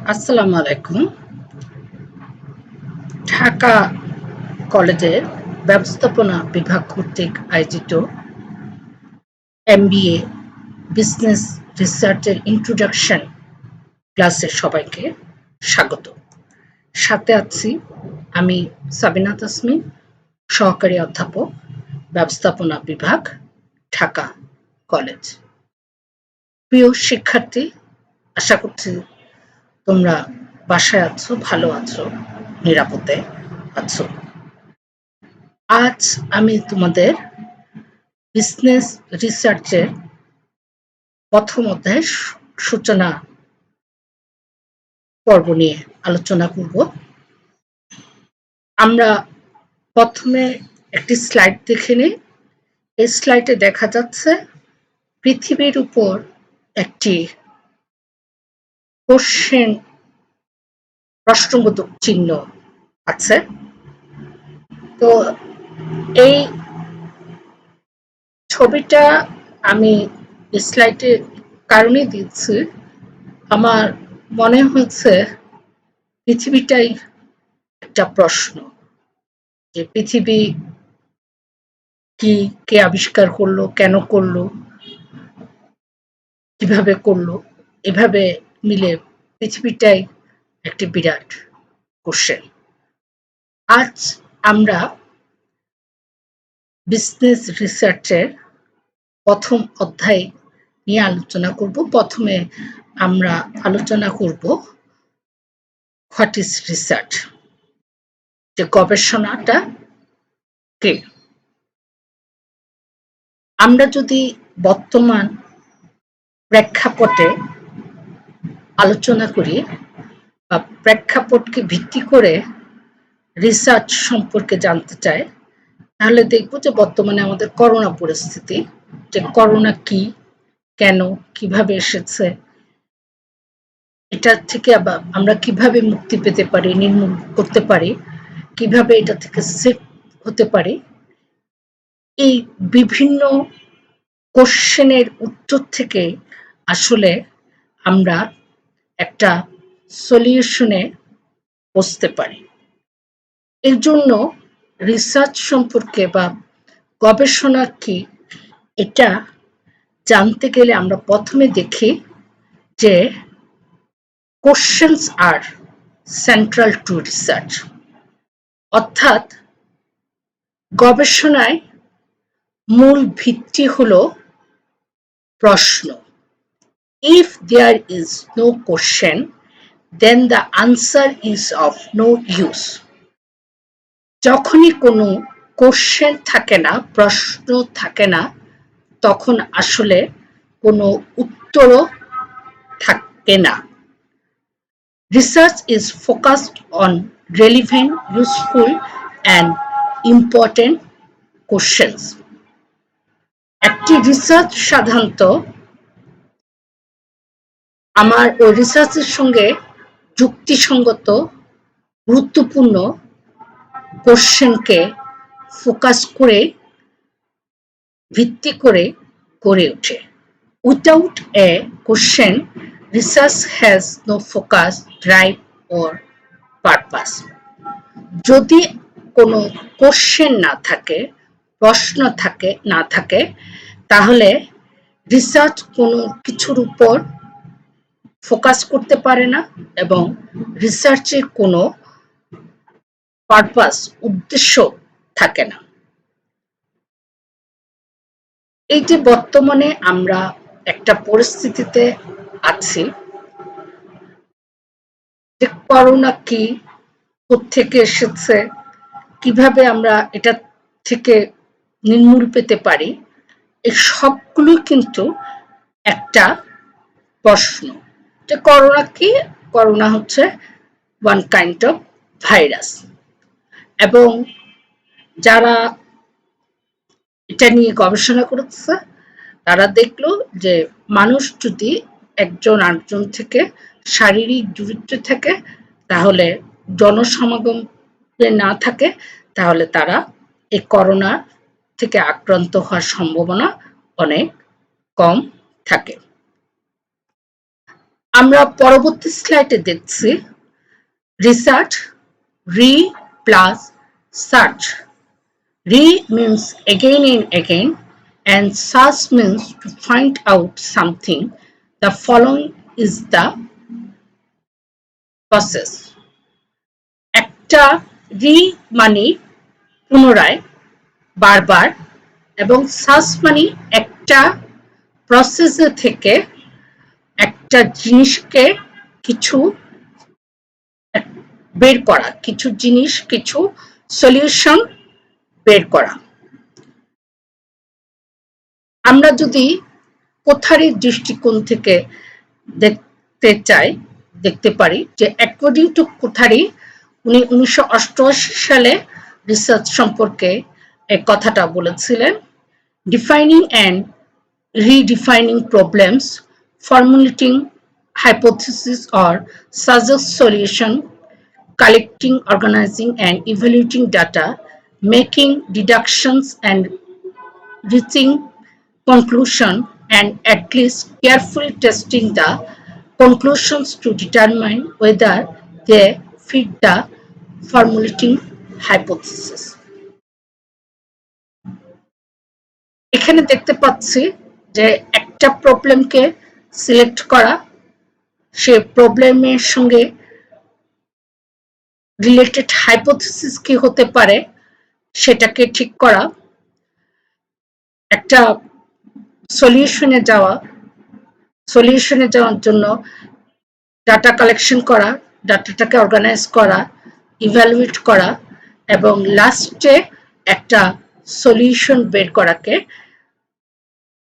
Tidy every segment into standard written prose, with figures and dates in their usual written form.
আসসালামু আলাইকুম। ঢাকা কলেজের ব্যবস্থাপনা বিভাগ কর্তৃক আয়োজিত MBA বিজনেস রিসার্চের ইন্ট্রোডাকশন ক্লাসে সবাইকে স্বাগত। সাথে আছি আমি সাবিনা তাসমিন, সহকারী অধ্যাপক, ব্যবস্থাপনা বিভাগ, ঢাকা কলেজ। প্রিয় শিক্ষার্থী, আশা করছি তোমরা বাসায় আছো, ভালো আছো, নিরাপদে আছো। আজ আমি তোমাদের বিজনেস রিসার্চের প্রথম অধ্যায়ের সূচনা পর্ব নিয়ে আলোচনা করব। আমরা প্রথমে একটি স্লাইড দেখে নিই। এই স্লাইডে দেখা যাচ্ছে পৃথিবীর উপর একটি প্রশ্নবোধক চিহ্ন আছে। তো এই ছবিটা আমি স্লাইডের কারণে দিচ্ছি, আমার মনে হয়েছে পৃথিবীটাই একটা প্রশ্ন, যে পৃথিবী কি, কে আবিষ্কার করলো, কেন করলো, কিভাবে করলো, এভাবে মিলে পৃথিবীটাই একটি বিরাট কোশ্চেন। আজ আমরা বিজনেস রিসার্চের প্রথম অধ্যায় নিয়ে আলোচনা করব। প্রথমে আমরা আলোচনা করব হোয়াট ইজ রিসার্চ, যে গবেষণাটা কে। আমরা যদি বর্তমান প্রেক্ষাপটে আলোচনা করি বা প্রেক্ষাপটকে ভিত্তি করে রিসার্চ সম্পর্কে জানতে চাই, তাহলে দেখব যে বর্তমানে আমাদের করোনা পরিস্থিতি, যে করোনা কি, কেন, কিভাবে এসেছে, এটা থেকে আবার আমরা কিভাবে মুক্তি পেতে পারি, নির্মূল করতে পারি, কিভাবে এটা থেকে সেফ হতে পারি, এই বিভিন্ন কোশ্চেনের উত্তর থেকে আসলে আমরা একটা সলিউশনে বসতে পারি। এর জন্য রিসার্চ সম্পর্কে বা গবেষণা কি, এটা জানতে গেলে আমরা প্রথমে দেখি যে questions are central to research, অর্থাৎ গবেষণায় মূল ভিত্তি হলো প্রশ্ন। If there is no question, then the answer is of no use. যখনই কোনো কোশ্চেন থাকে না, প্রশ্ন থাকে না, তখন আসলে কোনো উত্তরও থাকে না। Research is focused on relevant, useful and important questions. একটি রিসার্চ সাধারণত আমার ওই রিসার্চের সঙ্গে যুক্তিসঙ্গত গুরুত্বপূর্ণ কোশ্চেনকে ফোকাস করে ভিত্তি করে গড়ে ওঠে। Without a question, research has no focus, drive or purpose. যদি কোনো কোশ্চেন না থাকে, প্রশ্ন না থাকে, তাহলে রিসার্চ কোনো কিছুর উপর ফোকাস করতে পারে না এবং রিসার্চের কোনো পারপাস, উদ্দেশ্য থাকে না। এই যে বর্তমানে আমরা একটা পরিস্থিতিতে আছি, যে করোনা কি, কোত্থেকে এসেছে, কিভাবে আমরা এটা থেকে নির্মূল পেতে পারি, এই সবগুলো কিন্তু একটা প্রশ্ন। যে করোনা কি? করোনা হচ্ছে ওয়ান কাইন্ড অফ ভাইরাস, এবং যারা এটা নিয়ে গবেষণা করেছে তারা দেখলো যে মানুষ যদি একজন আরেকজন থেকে শারীরিক দূরত্বে থাকে, তাহলে জনসমাগম না থাকে, তাহলে তারা এই করোনা থেকে আক্রান্ত হওয়ার সম্ভাবনা অনেক কম থাকে। আমরা পরবর্তী স্লাইডে দেখছি রিসার্চ, রি plus search. Re means again and again, and search means to find out something. The following is the process. একটা রি মানে পুনরায়, বারবার, এবং সার্চ মানে একটা প্রসেসে থেকে একটা জিনিসকে কিছু বের করা, কিছু জিনিস, কিছু সলিউশন বের করা। আমরা যদি কোথারির দৃষ্টিকোণ থেকে দেখতে পারি যে অ্যাকর্ডিং টু কোথারি উনি 1988 সালে রিসার্চ সম্পর্কে এক কথাটা বলেছিলেন, defining and রিডিফাইনিং problems, formulating hypothesis or suggest solution, collecting, organizing and evaluating data, making deductions and reaching conclusion, and at least carefully testing the conclusions to determine whether they fit the formulating hypothesis. এখানে দেখতে পাচ্ছি যে একটা প্রবলেমকে select করা, সে প্রবলেমের সঙ্গে related hypothesis কি হতে পারে সেটাকে ঠিক করা, একটা সলিউশনে যাওয়ার জন্য ডাটা কালেকশন করা, ডাটাটাকে অর্গানাইজ করা, ইভ্যালুয়েট করা এবং লাস্টে একটা সলিউশন বের করাকে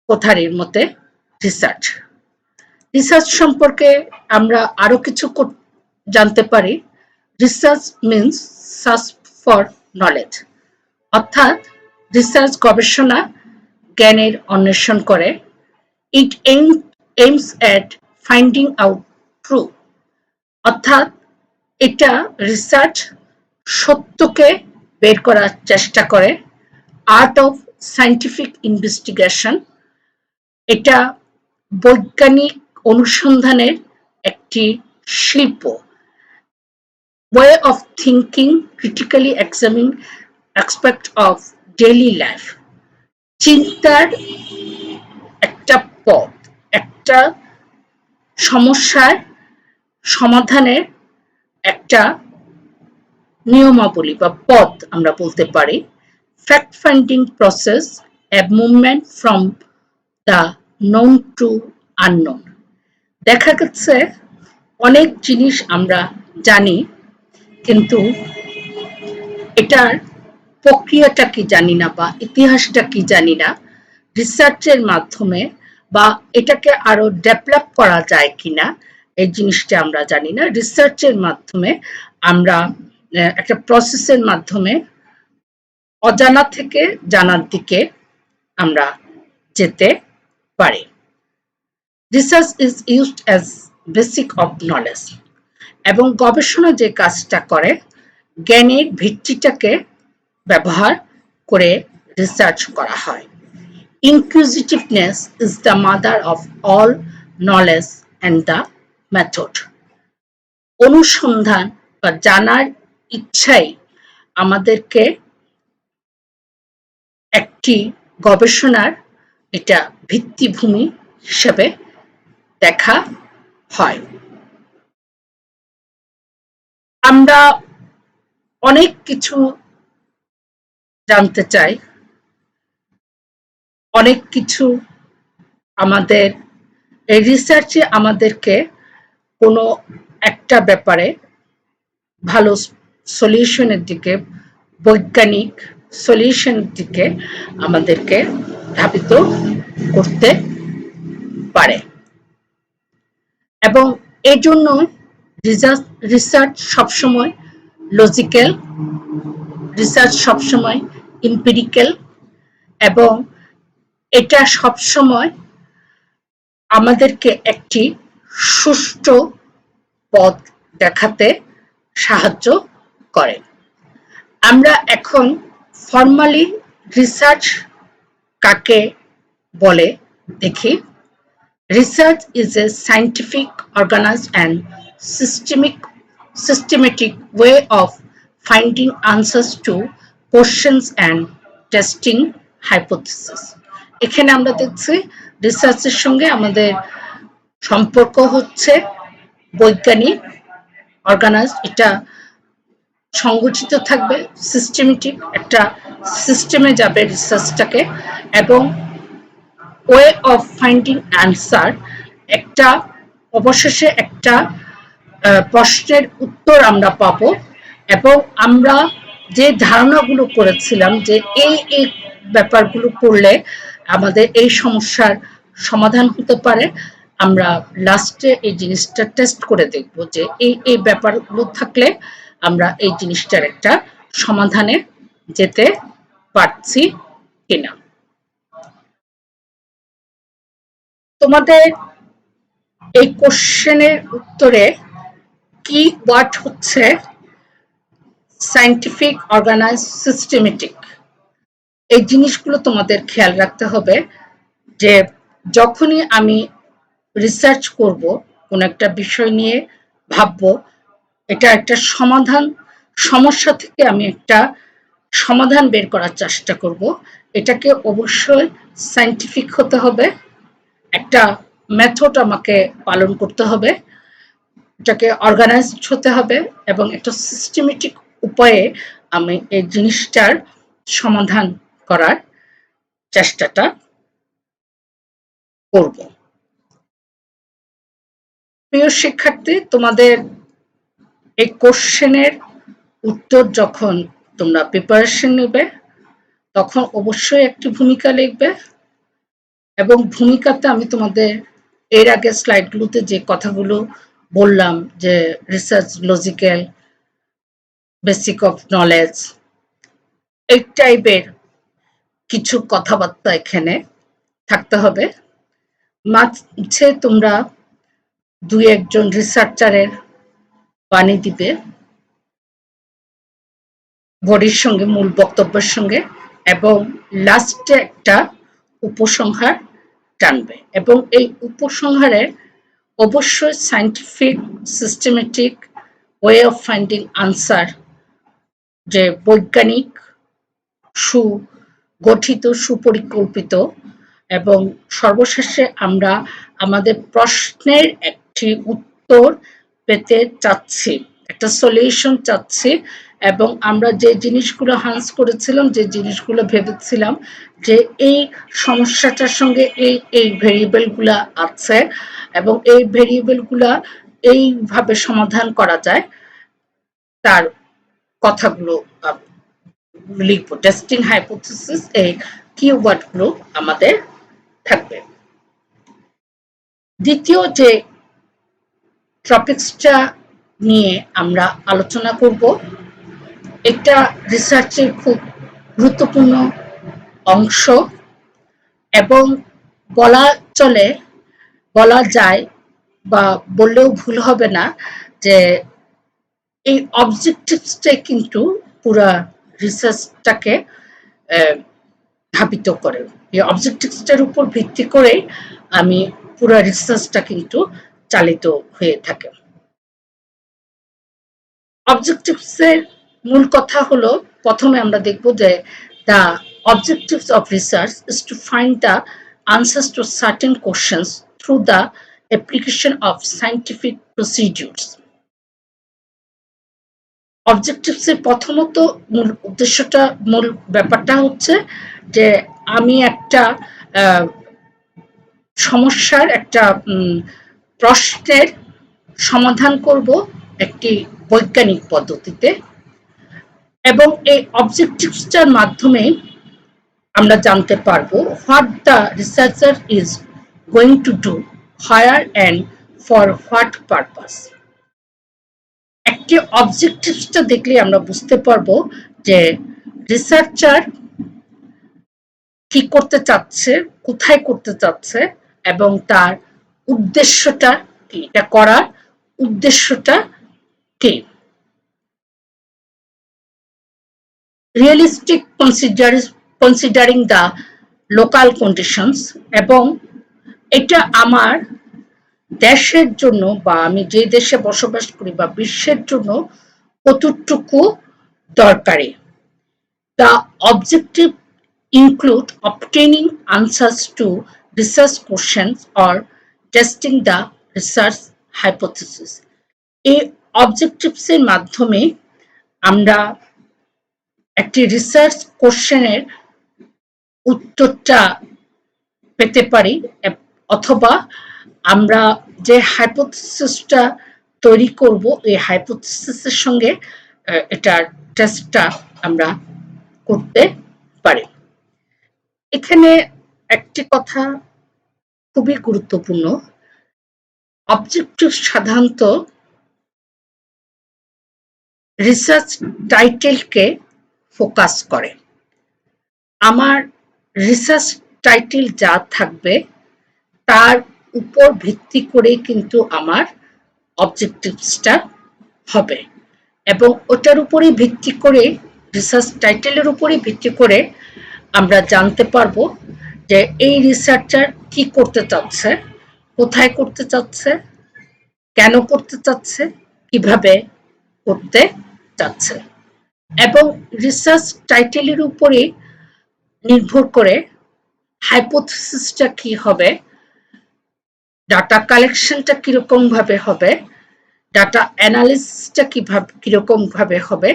কোথারির মতে রিসার্চ। রিসার্চ সম্পর্কে আমরা আরো কিছু জানতে পারি। Research means search for knowledge, অর্থাৎ রিসার্চ গবেষণা জ্ঞানের অন্বেষণ করে। ইট এইমস এট ফাইন্ডিং আউট ট্রু, অর্থাৎ এটা রিসার্চ সত্যকে বের করার চেষ্টা করে। আর্ট অফ সায়েন্টিফিক ইনভেস্টিগেশন, এটা বৈজ্ঞানিক অনুসন্ধানের একটি শিল্প। Way of thinking, critically examine aspect of daily life, চিন্তার একটা পথ, একটা সমস্যার সমাধানের একটা নিয়মাবলী বা পথ আমরা বলতে পারি। Fact finding process, A movement from the known to unknown. দেখা গেছে অনেক জিনিস আমরা জানি কিন্তু এটার প্রক্রিয়াটা কি জানি না বা ইতিহাসটা কি জানি না। রিসার্চের মাধ্যমে বা এটাকে আরো ডেভেলপ করা যায় কিনা এই জিনিসটা আমরা জানি না। রিসার্চের মাধ্যমে আমরা একটা প্রসেসের মাধ্যমে অজানা থেকে জানার দিকে আমরা যেতে পারি। Research is used as basic of knowledge, এবং গবেষণা যে কাজটা করে জ্ঞানের ভিত্তিটাকে ব্যবহার করে রিসার্চ করা হয়। Inquisitiveness is the mother of all knowledge and the method. অনুসন্ধান বা জানার ইচ্ছাই আমাদেরকে একটি গবেষণার এটা ভিত্তিভূমি হিসেবে দেখা হয়। আমরা অনেক কিছু জানতে চাই, অনেক কিছু আমাদের এই রিসার্চে আমাদেরকে কোনো একটা ব্যাপারে ভালো সলিউশনের দিকে, বৈজ্ঞানিক সলিউশনের দিকে আমাদেরকে ধাবিত করতে পারে, এবং এই জন্য রিসার্চ সবসময় লজিক্যাল, রিসার্চ সবসময় এমপিরিক্যাল, এবং এটা সবসময় আমাদেরকে একটি সুষ্ঠু পথ দেখাতে সাহায্য করে। আমরা এখন ফর্মালি রিসার্চ কাকে বলে দেখি। Research is a scientific, organized, and systematic way of finding answers to questions and testing hypotheses. এখানে আমরা দেখছি রিসার্চের সঙ্গে আমাদের সম্পর্ক হচ্ছে বৈজ্ঞানিক, অর্গানাইজড, এটা সংগঠিত থাকবে, সিস্টেমেটিক, একটা সিস্টেমে যাবে রিসার্চটাকে, এবং ওয়ে অফ ফাইন্ডিং অ্যান্সার, একটা অবশেষে একটা প্রশ্নের উত্তর আমরা পাবো, এবং আমরা যে ধারণাগুলো করেছিলাম যে এই ব্যাপারগুলো করলে আমাদের এই সমস্যার সমাধান হতে পারে, আমরা লাস্টে এই জিনিসটা টেস্ট করে দেখব যে এই ব্যাপারগুলো থাকলে আমরা এই জিনিসটার একটা সমাধানে যেতে পারছি কিনা। তোমাদের এই কোশ্চেনের উত্তরে কি ওয়ার্ড হচ্ছে সায়েন্টিফিক, অর্গানাইজড, সিস্টেমেটিক। এই জিনিসগুলো তোমাদের খেয়াল রাখতে হবে যে যখনই আমি রিসার্চ করব, কোন একটা বিষয় নিয়ে ভাববো, এটা একটা সমাধান, সমস্যা থেকে আমি একটা সমাধান বের করার চেষ্টা করব, এটাকে অবশ্যই সায়েন্টিফিক হতে হবে, একটা মেথড আমাকে পালন করতে হবে, এটাকে অর্গানাইজড হতে হবে, এবং একটা সিস্টেমেটিক উপায়ে আমি এই জিনিসটার সমাধান করার চেষ্টাটা করব। প্রিয় শিক্ষার্থী, তোমাদের এই কোশ্চেনের উত্তর যখন তোমরা প্রিপারেশন নেবে তখন অবশ্যই একটি ভূমিকা লিখবে, এবং ভূমিকাতে আমি তোমাদের এর আগে স্লাইডগুলোতে যে কথাগুলো বললাম যে research logical, basic of knowledge, এই টাইপের কিছু কথাবার্তা এখানে থাকতে হবে। মাঝে তোমরা দুই একজন রিসার্চারের বাণী দিবে বডির সঙ্গে, মূল বক্তব্যের সঙ্গে, এবং লাস্টে একটা উপসংহার টানবে, এবং এই উপসংহারে অবশ্যই scientific, systematic way of finding answer, যে বৈজ্ঞানিক, সুগঠিত, সুপরিকল্পিত, এবং সর্বশেষে আমরা আমাদের প্রশ্নের একটি উত্তর পেতে চাচ্ছি, একটা সলিউশন চাচ্ছি, এবং আমরা যে জিনিসগুলো হান্স করেছিলাম, যে জিনিসগুলো ভেবেছিলাম যে এই সমস্যাটার সঙ্গে এই ভেরিয়েবলগুলা আছে এবং এই ভেরিয়েবলগুলা এইভাবে সমাধান করা যায়, তার কথাগুলো লিখবো। টেস্টিং হাইপোথিসিস, এই কিওয়ার্ডগুলো আমাদের থাকবে। দ্বিতীয় যে টপিকসটা নিয়ে আমরা আলোচনা করব, এটা রিসার্চের খুব গুরুত্বপূর্ণ অংশ, এবং বলা যায় বা বললেও ভুল হবে না যে এই অবজেক্টিভসটাই কিন্তু পুরা রিসার্চটাকে ধাবিত করে। এই অবজেক্টিভসটার উপর ভিত্তি করে আমি পুরা রিসার্চটা কিন্তু চালিত হয়ে থাকে। অবজেক্টিভসের মূল কথা হলো, প্রথমে আমরা দেখব যে the objectives of research is to find the answers to certain questions through the application of scientific procedures. অবজেক্টিভসের প্রথমত মূল উদ্দেশ্যটা, মূল ব্যাপারটা হচ্ছে যে আমি একটা সমস্যার, একটা প্রশ্নের সমাধান করব একটি বৈজ্ঞানিক পদ্ধতিতে, এবং এই অবজেক্টিভসটার মাধ্যমে আমরা জানতে পারবো what the researcher is going to do, hire and for what purpose. একটি অবজেক্টিভসটা দেখলে আমরা বুঝতে পারবো যে রিসার্চার কি করতে চাচ্ছে, কোথায় করতে চাচ্ছে, এবং তার উদ্দেশ্যটা কি, এটা করার উদ্দেশ্যটা কি। Realistic considering the local conditions, এবং এটা আমার দেশের জন্য বা আমি যে দেশে বসবাস করি বা বিশ্বের জন্য কতটুকু দরকারি। The objective include obtaining answers to research questions or testing the research hypothesis. এই অবজেক্টিভস এর মাধ্যমে আমরা একটি রিসার্চ কোশ্চেনের উত্তরটা পেতে পারি, অথবা আমরা যে হাইপোথিসিসটা তৈরি করব এই হাইপোথিসিসের সঙ্গে এটার টেস্টটা আমরা করতে পারি। এখানে একটি কথা খুবই গুরুত্বপূর্ণ। অবজেক্টিভ সাধারণত রিসার্চ টাইটেলকে ফোকাস করে। আমার রিসার্চ টাইটেল যা থাকবে তার উপর ভিত্তি করে কিন্তু আমার অবজেক্টিভসটা হবে, এবং ওটার উপরই ভিত্তি করে, রিসার্চ টাইটেলের উপরই ভিত্তি করে আমরা জানতে পারবো যে এই রিসার্চার কি করতে চাচ্ছে, কোথায় করতে চাচ্ছে, কেন করতে চাচ্ছে, কিভাবে করতে চাচ্ছে। এবং রিসার্চ টাইটেলের উপরে নির্ভর করে হাইপোথিসিসটা কি হবে, ডাটা কালেকশনটা কিরকম ভাবে হবে, ডাটা অ্যানালিসিসটা কিরকম ভাবে হবে,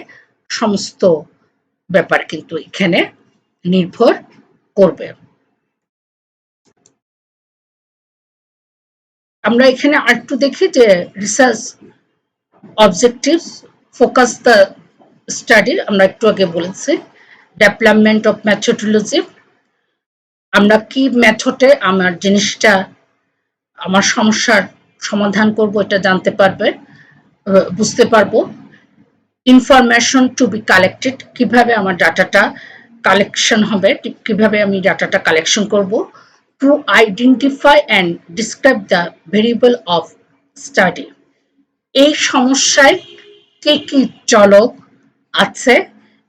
সমস্ত ব্যাপার কিন্তু এখানে নির্ভর করবে। আমরা এখানে আরেকটু দেখি যে research objectives focus the study, আমরা একটু আগে বলেছি। ডেভেলপমেন্ট অফ মেথোডোলজি, আমরা কি মেথডে আমার জিনিসটা, আমার সমস্যার সমাধান করব এটা জানতে পারবে, বুঝতে পারবো। ইনফরমেশন টু বি কালেক্টেড, কিভাবে আমার ডাটাটা কালেকশন হবে, কিভাবে আমি ডাটাটা কালেকশন করব। To identify and describe the variable of study, এই সমস্যায় কি কি চলক আছে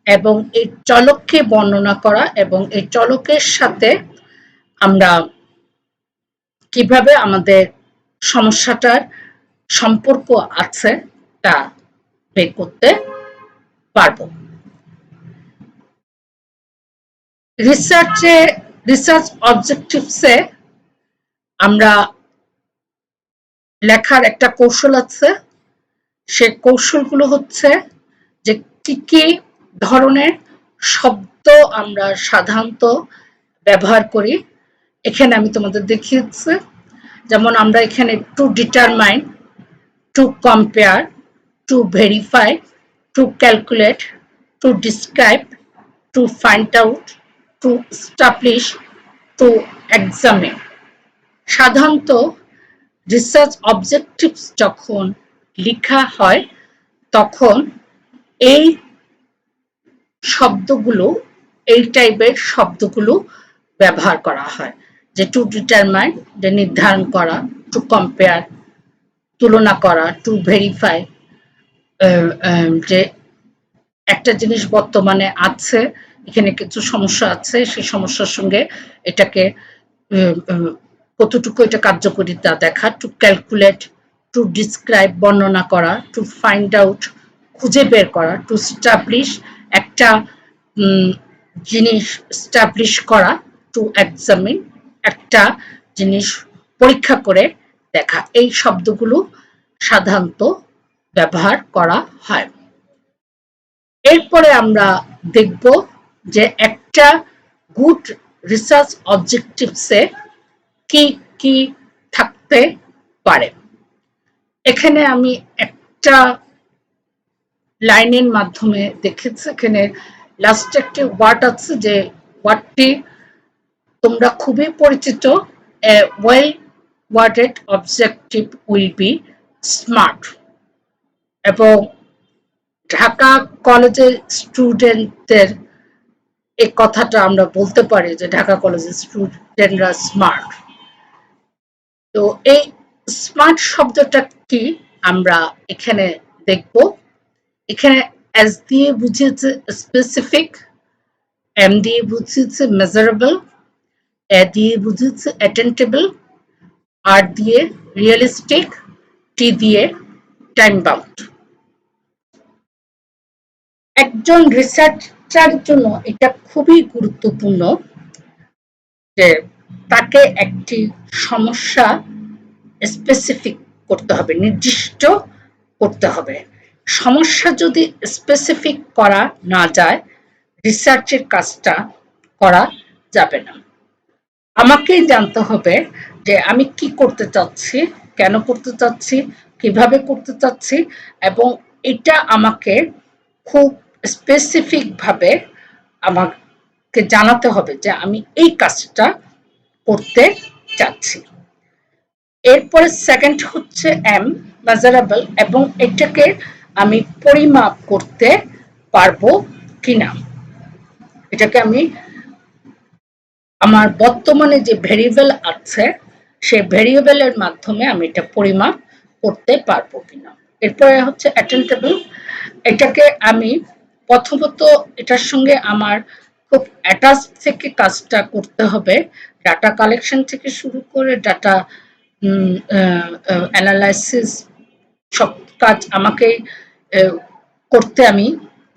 এবং এই চলককে বর্ণনা করা, এবং এই চলকের সাথে আমরা কিভাবে আমাদের সমস্যাটার সম্পর্ক আছে তা বের করতে পারবো। রিসার্চ অবজেক্টিভসে আমরা লেখার একটা কৌশল আছে। সে কৌশলগুলো হচ্ছে যে কি কি ধরনের শব্দ আমরা সাধারণত ব্যবহার করি। এখানে আমি তোমাদের দেখিয়েছি, যেমন আমরা এখানে to determine, to compare, to verify, to calculate, to describe, to find out, to establish, two examine. সাধারণত রিসার্চ অবজেক্টিভস যখন লেখা হয় তখন এই শব্দগুলো, এই টাইপের শব্দগুলো ব্যবহার করা হয়, যে টু ডিটারমাইন, যে নির্ধারণ করা, টু কম্পেয়ার, তুলনা করা, টু ভেরিফাই, যে একটা জিনিস বর্তমানে আছে, এখানে কিছু সমস্যা আছে, সেই সমস্যার সঙ্গে এটাকে কতটুকু এটা কার্যকরিতা দেখা। টু ক্যালকুলেট, টু ডিসক্রাইব, বর্ণনা করা, টু ফাইন্ড আউট, খুঁজে বের করা, টু স্টাবলিশ, একটা জিনিস স্টাবলিশ করা, টু এক্সামিন, একটা জিনিস পরীক্ষা করে দেখা। এই শব্দগুলো সাধারণত ব্যবহার করা হয়। এরপরে আমরা দেখব যে একটা গুড রিসার্চ অবজেক্টিভসে কি কি থাকতে পারে। এখানে আমি একটা লাইনের মাধ্যমে দেখেছি, এখানে লাস্ট একটি ওয়ার্ড আছে, যে ওয়ার্ডটি তোমরা খুবই পরিচিত। A well worded objective will be smart. এবং ঢাকা কলেজের স্টুডেন্টদের এই কথাটা আমরা বলতে পারি যে ঢাকা কলেজের স্টুডেন্টরা স্মার্ট। তো এই স্মার্ট শব্দটা কি আমরা এখানে দেখব। এখানে এস দিয়ে বুঝিয়েছে স্পেসিফিক, এম দিয়ে বুঝিয়েছে মেজারেবল, এ দিয়ে বুঝিয়েছে অ্যাটেন্টেবল, আর দিয়ে রিয়েলিস্টিক, টি দিয়ে টাইম বাউন্ড। একজন রিসার্চারের জন্য এটা খুবই গুরুত্বপূর্ণ যে তাকে একটি সমস্যা স্পেসিফিক করতে হবে, নির্দিষ্ট করতে হবে। সমস্যা যদি স্পেসিফিক করা না যায়, রিসার্চের কাজটা করা যাবে না। আমাকেই জানতে হবে যে আমি কি করতে চাচ্ছি, কেন করতে চাচ্ছি, কিভাবে করতে চাচ্ছি, এবং এটা আমাকে খুব স্পেসিফিক ভাবে আমাকে জানাতে হবে যে আমি এই কাজটা করতে চাচ্ছি। এরপরে সেকেন্ড হচ্ছে এম, মেজারেবল, এবং এটাকে আমি পরিমাপ করতে পারবো কিনা। এটাকে আমি আমার বর্তমানে যে ভেরিয়েবল আছে সেই ভেরিয়েবলের মাধ্যমে আমি এটা পরিমাপ করতে পারবো কিনা। এরপরে হচ্ছে অ্যাটেন্টেবল, এটাকে আমি প্রথমত এটার সঙ্গে আমার খুব অ্যাটাচ থেকে কাজটা করতে হবে। ডাটা কালেকশন থেকে শুরু করে ডাটা অ্যানালাইসিস সব কাজ আমাকে করতে আমি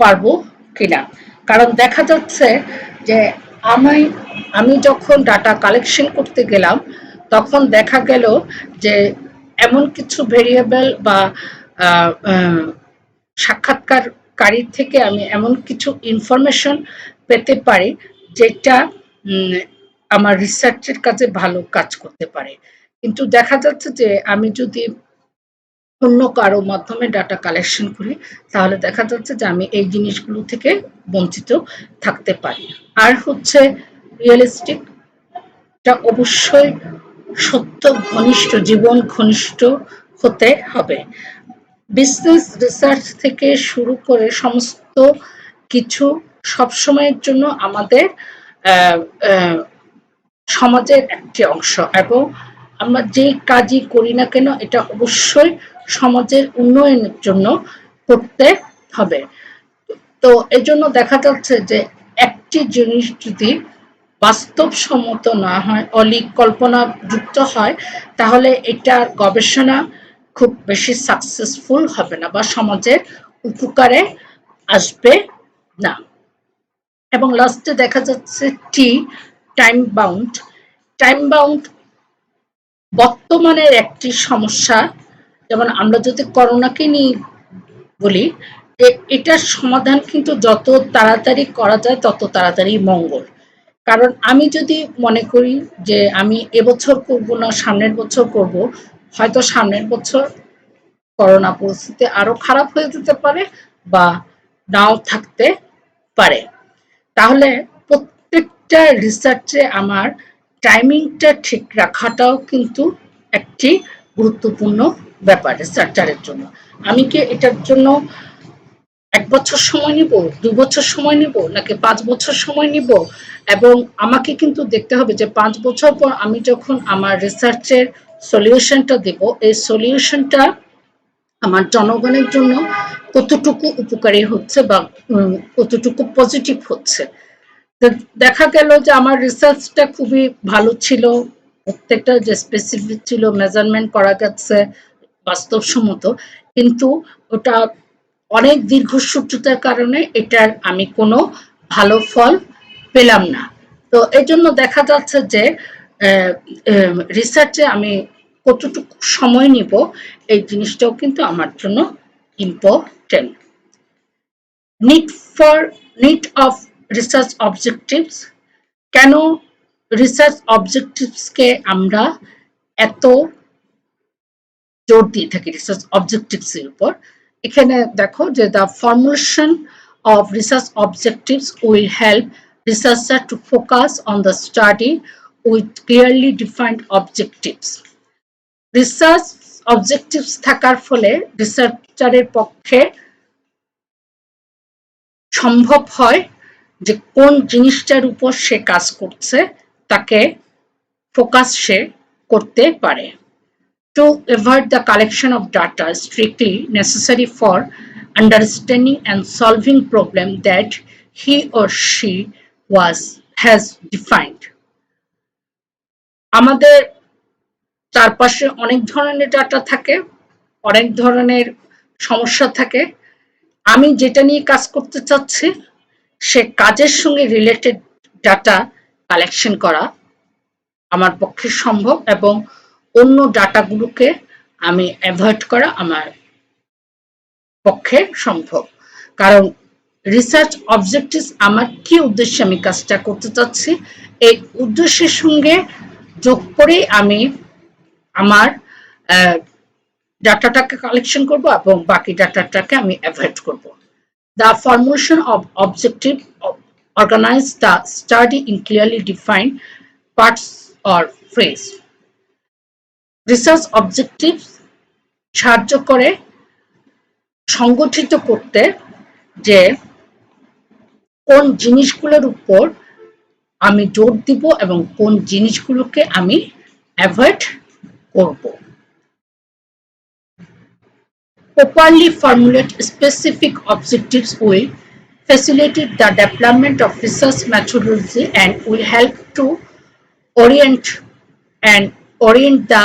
পারবো কিনা। কারণ দেখা যাচ্ছে যে আমি যখন ডাটা কালেকশন করতে গেলাম তখন দেখা গেল যে এমন কিছু ভেরিয়েবল বা সাক্ষাৎকারকারীর থেকে আমি এমন কিছু ইনফরমেশন পেতে পারি যেটা আমার রিসার্চের কাজে ভালো কাজ করতে পারে। কিন্তু দেখা যাচ্ছে যে আমি যদি অন্য কারো মাধ্যমে ডাটা কালেকশন করি তাহলে দেখা যাচ্ছে যে আমি এই জিনিসগুলো থেকে বঞ্চিত থাকতে পারি। আর হচ্ছে রিয়েলিস্টিক, এটা অবশ্যই সত্য ঘনিষ্ঠ, জীবন ঘনিষ্ঠ হতে হবে। বিজনেস রিসার্চ থেকে শুরু করে সমস্ত কিছু সবসময়ের জন্য আমাদের সমাজের একটি অংশ, এবং আমরা যে কাজই করি না কেন এটা অবশ্যই সমাজের উন্নয়নের জন্য করতে হবে। তো এজন্য দেখা যাচ্ছে যে একটি জিনিস যদি বাস্তবসম্মত না হয়, অলীক কল্পনা যুক্ত হয়, তাহলে এটার গবেষণা খুব বেশি সাকসেসফুল হবে না বা সমাজের উপকারে আসবে না। এবং লাস্টে দেখা যাচ্ছে টি, টাইম বাউন্ড। টাইম বাউন্ড বর্তমানের একটি সমস্যা, যেমন আমরা যদি করোনাকে নিয়ে বলি, এটার সমাধান কিন্তু যত তাড়াতাড়ি করা যায় তত তাড়াতাড়ি মঙ্গল। কারণ আমি যদি মনে করি যে আমি এবছর করব না সামনের বছর করব, হয়তো সামনের বছর করোনা পরিস্থিতি আরো খারাপ হয়ে যেতে পারে বা নাও থাকতে পারে। তাহলে প্রত্যেকটা রিসার্চে আমার টাইমিংটা ঠিক রাখাটাও কিন্তু একটি গুরুত্বপূর্ণ ব্যাপার রিসার্চারের জন্য। আমি কি এটার জন্য 1 বছর সময় নিব, 2 বছর সময় নিব, নাকি 5 বছর সময় নিব? এবং আমাকে কিন্তু দেখতে হবে যে 5 বছর পর আমি যখন আমার রিসার্চের সলিউশনটা দেব, এই সলিউশনটা আমার জনগণের জন্য কতটুকু উপকারী হচ্ছে বা কতটুকু পজিটিভ হচ্ছে। দেখা গেল যে আমার রিসার্চটা খুবই ভালো ছিল, প্রত্যেকটা যে স্পেসিফিক ছিল, মেজারমেন্ট করা গেছে বাস্তবসম্মত, কিন্তু ওটা অনেক দীর্ঘসূত্রতার কারণে এটার আমি কোনো ভালো ফল পেলাম না। তো এই জন্য দেখা যাচ্ছে যে রিসার্চে আমি কতটুকু সময় নিব এই জিনিসটাও কিন্তু আমার জন্য important. Need of research objectives. কেন রিসার্চ অবজেক্টিভসকে আমরা এত জোর দিয়ে থাকি রিসার্চ অবজেক্টিভস এর উপর? এখানে দেখো যে the formulation of research objectives will help researcher to focus on the study with clearly defined objectives. Research objectives থাকার ফলে রিসার্চারের পক্ষে সম্ভব হয় যে কোন জিনিসটার উপর সে কাজ করছে তাকে ফোকাস সে করতে পারে। To avoid the collection of data strictly necessary for understanding and solving problem that he or she has defined. আমাদের চারপাশে অনেক ধরনের ডাটা থাকে, অনেক ধরনের সমস্যা থাকে। আমি যেটা নিয়ে কাজ করতে চাচ্ছি সে কাজের সঙ্গে রিলেটেড ডাটা কালেকশন করা আমার পক্ষে সম্ভব এবং অন্য ডাটাগুলোকে আমি অ্যাভয়েড করা আমার পক্ষে সম্ভব। কারণ রিসার্চ অবজেক্টিভ আমার কি উদ্দেশ্যে আমি কাজটা করতে চাচ্ছি এই উদ্দেশ্যের সঙ্গে যোগ করে আমি আমার ডাটাটাকে কালেকশন করব এবং বাকি ডাটাটাকে আমি অ্যাভয়েড করব। The formulation of objective organize the study in clearly defined parts or phrase. Research objectives সাহায্য করে সংগঠিত করতে যে কোন জিনিসগুলোর উপর আমি জোর দিব এবং কোন জিনিসগুলোকে আমি অ্যাভয়েড করব। Properly formulate specific objectives will facilitate the development of research methodology and will help to orient the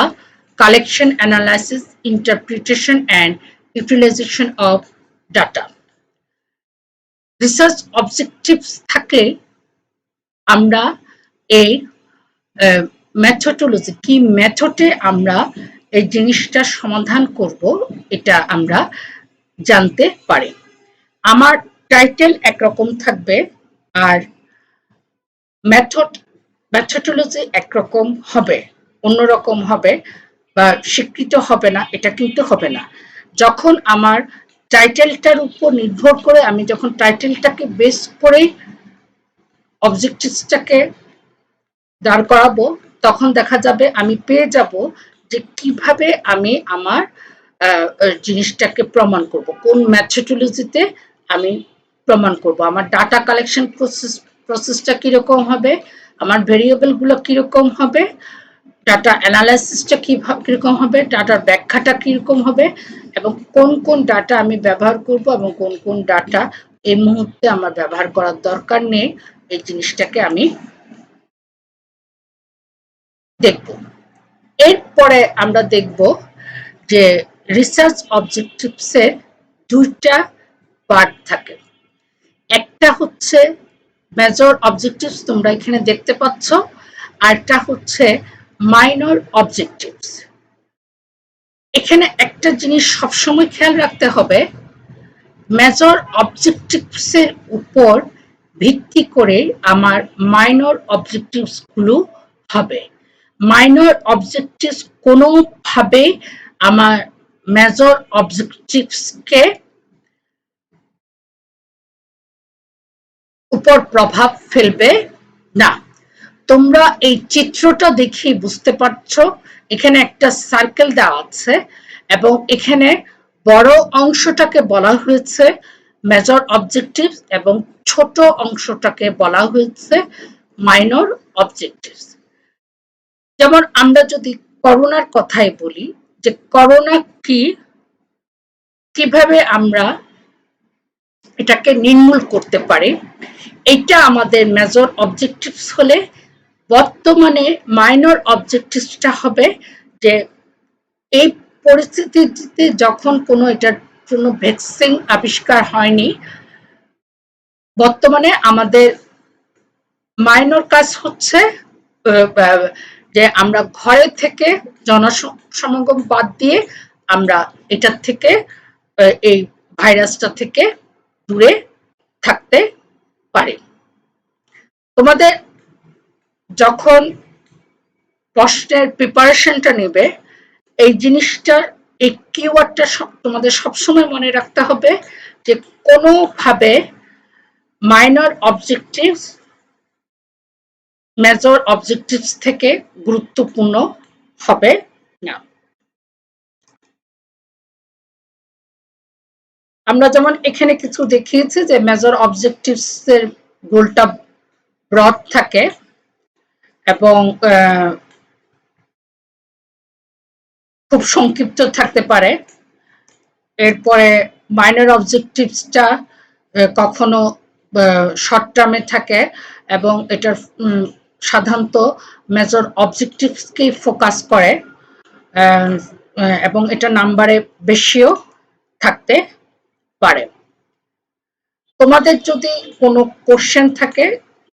collection, analysis, interpretation, and utilization of data. Research objectives থাকলে আমরা এই মেথডোলজি কি মেথডে আমরা এই জিনিসটা সমাধান করব এটা আমরা জানতে পারি। আমার টাইটেল একরকম থাকবে আর মেথডোলজি একরকম হবে, অন্যরকম হবে বা স্বীকৃত হবে না, এটা কিন্তু হবে না। যখন আমার টাইটেলটার উপর নির্ভর করে আমি যখন টাইটেলটাকে বেস করে অবজেক্টিভসটাকে দাঁড় করাবো তখন দেখা যাবে আমি পেয়ে যাব যে কিভাবে আমি আমার জিনিসটাকে প্রমাণ করব, কোন মেথডোলজিতে আমি প্রমাণ করব, আমার ডাটা কালেকশন প্রসেসটা কিরকম হবে, আমার ভেরিয়েবলগুলো কিরকম হবে, ডাটা অ্যানালাইসিসটা কিরকম হবে, ডাটার ব্যাখ্যাটা কিরকম হবে এবং কোন কোন ডাটা আমি ব্যবহার করব এবং কোন কোন ডাটা এই মুহূর্তে আমার ব্যবহার করার দরকার নেই, এই জিনিসটাকে আমি দেখব। এরপরে আমরা দেখব যে রিসার্চ অবজেক্টিভসের দুইটা পার্ট থাকে। একটা হচ্ছে মেজর অবজেক্টিভস, তোমরা এখানে দেখতে পাচ্ছ, আরটা হচ্ছে মাইনর অবজেক্টিভস। এখানে একটা জিনিস সবসময় খেয়াল রাখতে হবে, মেজর অবজেক্টিভসের উপর ভিত্তি করে আমার মাইনর অবজেক্টিভস গুলো হবে। মাইনর অবজেক্টিভস কোনোভাবে আমার মেজর অবজেক্টিভসকে উপর প্রভাব ফেলবে না। তোমরা এই চিত্রটা দেখে বুঝতে পারছো, এখানে একটা সার্কেল দেওয়া আছে এবং এখানে বড় অংশটাকে বলা হয়েছে মেজর অবজেক্টিভস এবং ছোট অংশটাকে বলা হয়েছে মাইনর অবজেক্টিভস। যেমন আমরা যদি করোনার কথাই বলি যে করোনা কি, কিভাবে আমরা এটাকে নির্মূল করতে পারি, এটা আমাদের মেজর অবজেক্টিভস হলে বর্তমানে মাইনর অবজেক্টিভসটা হবে যে এই পরিস্থিতিতে যখন কোনো এটার জন্য ভ্যাকসিন আবিষ্কার হয়নি, বর্তমানে আমাদের মাইনর কাজ হচ্ছে যে আমরা ঘরে থেকে জনসমাগম বাদ দিয়ে আমরা এটার থেকে এই ভাইরাসটা থেকে দূরে থাকতে পারি। তোমাদের যখন প্রশ্নের প্রিপারেশনটা নেবে এই জিনিসটা, এই কিওয়ার্ডটা তোমাদের সবসময় মনে রাখতে হবে যে কোনোভাবে মাইনর অবজেক্টিভস মেজর অবজেক্টিভস থেকে গুরুত্বপূর্ণ হবে না। আমরা যেমন এখানে কিছু দেখিয়েছি যে মেজর অবজেক্টিভস এর গোলটা ব্রড থাকে এবং খুব সংক্ষিপ্ত থাকতে পারে। এরপরে মাইনর অবজেক্টিভসটা কখনো শর্ট টার্মে থাকে এবং এটার সাধারণত মেজর অবজেক্টিভসকেই ফোকাস করে এবং এটা নাম্বারে বেশিও থাকতে পারে। তোমাদের যদি কোনো কোশ্চেন থাকে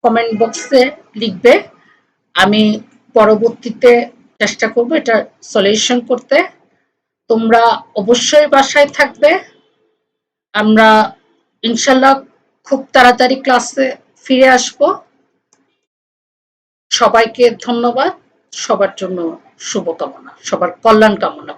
কমেন্ট বক্সে লিখবে, আমি পরবর্তীতে চেষ্টা করব এটা সলিউশন করতে। তোমরা অবশ্যই বাসায় থাকবে। আমরা ইনশাল্লাহ খুব তাড়াতাড়ি ক্লাসে ফিরে আসব। সবাইকে ধন্যবাদ, সবার জন্য শুভকামনা, সবার কল্যাণ কামনা।